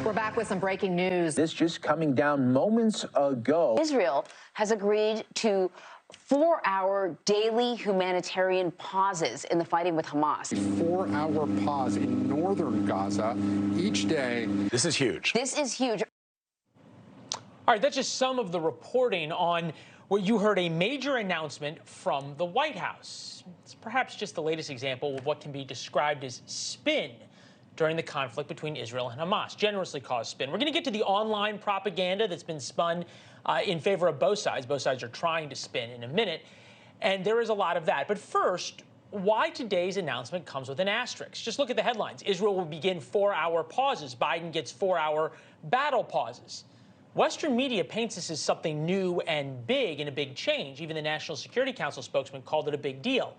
We're back with some breaking news. This just coming down moments ago. Israel has agreed to 4-hour daily humanitarian pauses in the fighting with Hamas. 4-hour pause in northern Gaza each day. This is huge. This is huge. All right, that's just some of the reporting on what you heard, a major announcement from the White House. It's perhaps just the latest example of what can be described as spin during the conflict between Israel and Hamas, generously caused spin. We're going to get to the online propaganda that's been spun in favor of both sides. Both sides are trying to spin in a minute, and there is a lot of that. But first, why today's announcement comes with an asterisk. Just look at the headlines. Israel will begin 4-hour pauses. Biden gets 4-hour battle pauses. Western media paints this as something new and big and a big change. Even the National Security Council spokesman called it a big deal.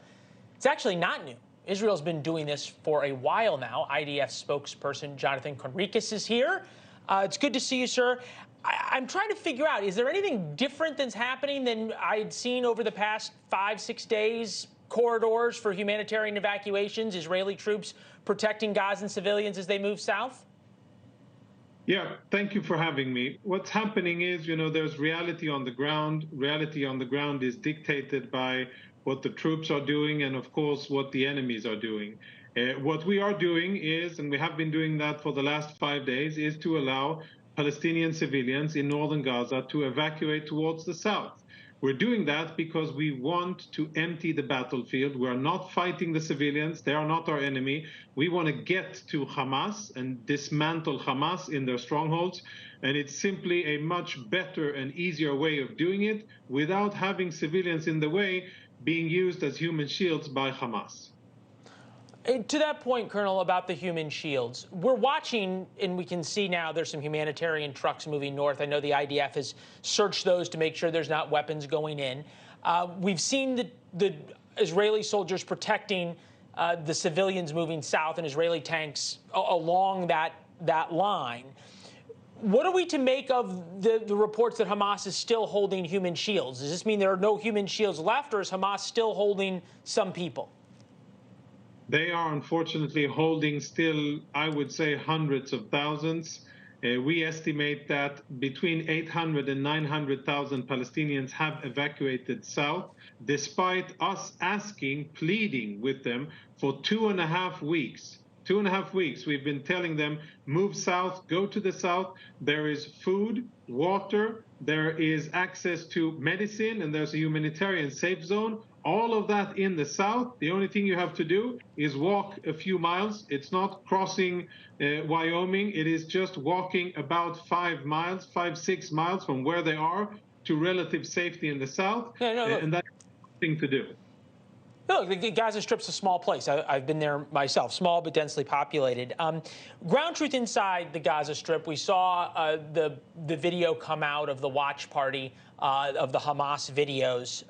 It's actually not new. Israel's been doing this for a while now. IDF spokesperson Jonathan Conricus is here. It's good to see you, sir. I'm trying to figure out, is there anything different that's happening than I'd seen over the past 5-6 days? Corridors for humanitarian evacuations, Israeli troops protecting Gazan civilians as they move south? Yeah, thank you for having me. What's happening is, there's reality on the ground. Reality on the ground is dictated by what the troops are doing and, of course, what the enemies are doing. What we are doing is, and we have been doing that for the last 5 days, is to allow Palestinian civilians in northern Gaza to evacuate towards the south. We're doing that because we want to empty the battlefield. We're not fighting the civilians. They are not our enemy. We want to get to Hamas and dismantle Hamas in their strongholds. And it's simply a much better and easier way of doing it without having civilians in the way being used as human shields by Hamas. To that point, Colonel, about the human shields, we're watching, and we can see now there's some humanitarian trucks moving north. I know the IDF has searched those to make sure there's not weapons going in. We've seen the Israeli soldiers protecting the civilians moving south and Israeli tanks along that line. What are we to make of the reports that Hamas is still holding human shields? Does this mean there are no human shields left, or is Hamas still holding some people? They are unfortunately holding still, I would say, hundreds of thousands. We estimate that between 800 and 900,000 Palestinians have evacuated south, despite us asking, pleading with them for 2.5 weeks. 2.5 weeks, we've been telling them, move south, go to the south. There is food, water, there is access to medicine, and there's a humanitarian safe zone. All of that in the south. The only thing you have to do is walk a few miles. It's not crossing Wyoming. It is just walking about 5 miles, 5-6 miles from where they are to relative safety in the south. And that's the thing to do. Look, the Gaza Strip's a small place. I've been there myself, small but densely populated. Ground truth inside the Gaza Strip, we saw the video come out of the watch party of the Hamas videos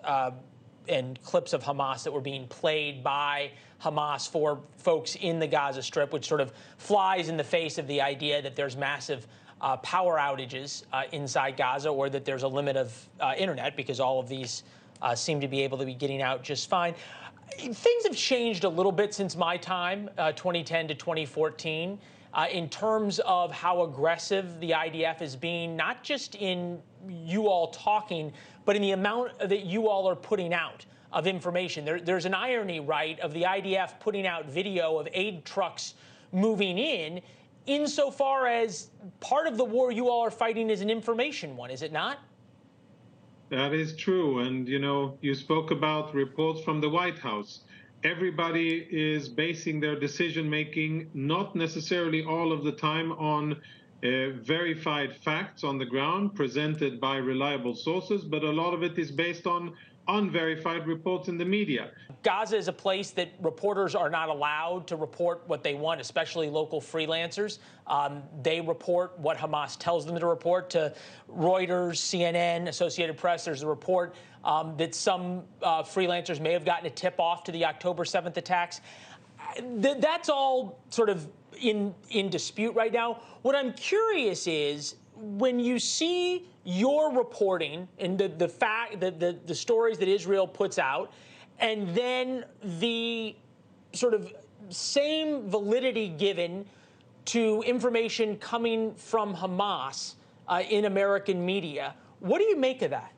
and clips of Hamas that were being played by Hamas for folks in the Gaza Strip, which sort of flies in the face of the idea that there's massive power outages inside Gaza, or that there's a limit of internet, because all of these seem to be able to be getting out just fine. Things have changed a little bit since my time, 2010 to 2014, in terms of how aggressive the IDF is being, not just in you all talking, but in the amount that you all are putting out of information. There's an irony, right, of the IDF putting out video of aid trucks moving in, insofar as part of the war you all are fighting is an information one, is it not? That is true. And, you spoke about reports from the White House. Everybody is basing their decision-making, not necessarily all of the time, on verified facts on the ground presented by reliable sources, but a lot of it is based on unverified reports in the media. Gaza is a place that reporters are not allowed to report what they want, especially local freelancers. They report what Hamas tells them to report to Reuters, CNN, Associated Press. There's a report that some freelancers may have gotten a tip off to the October 7th attacks. That's all sort of in dispute right now. What I'm curious is, when you see your reporting and the stories that Israel puts out, and then the sort of same validity given to information coming from Hamas in American media. What do you make of that?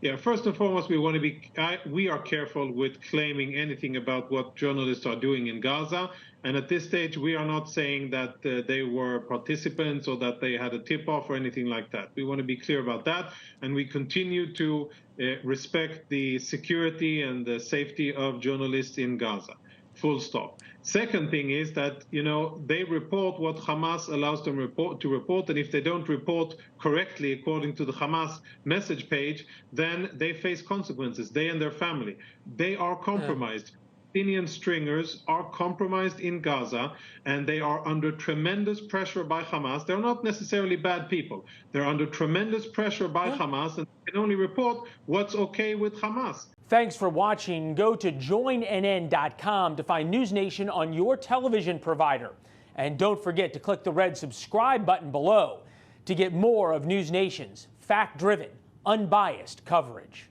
Yeah, first and foremost, we are careful with claiming anything about what journalists are doing in Gaza. And at this stage, we are not saying that they were participants or that they had a tip-off or anything like that. We want to be clear about that. And we continue to respect the security and the safety of journalists in Gaza. Full stop. Second thing is that, they report what Hamas allows them to report, and if they don't report correctly according to the Hamas message page, then they face consequences, they and their family. They are compromised. Palestinian stringers are compromised in Gaza, and they are under tremendous pressure by Hamas. They're not necessarily bad people. They're under tremendous pressure by Hamas, and they can only report what's okay with Hamas. Thanks for watching. Go to joinnn.com to find NewsNation on your television provider. And don't forget to click the red subscribe button below to get more of NewsNation's fact-driven, unbiased coverage.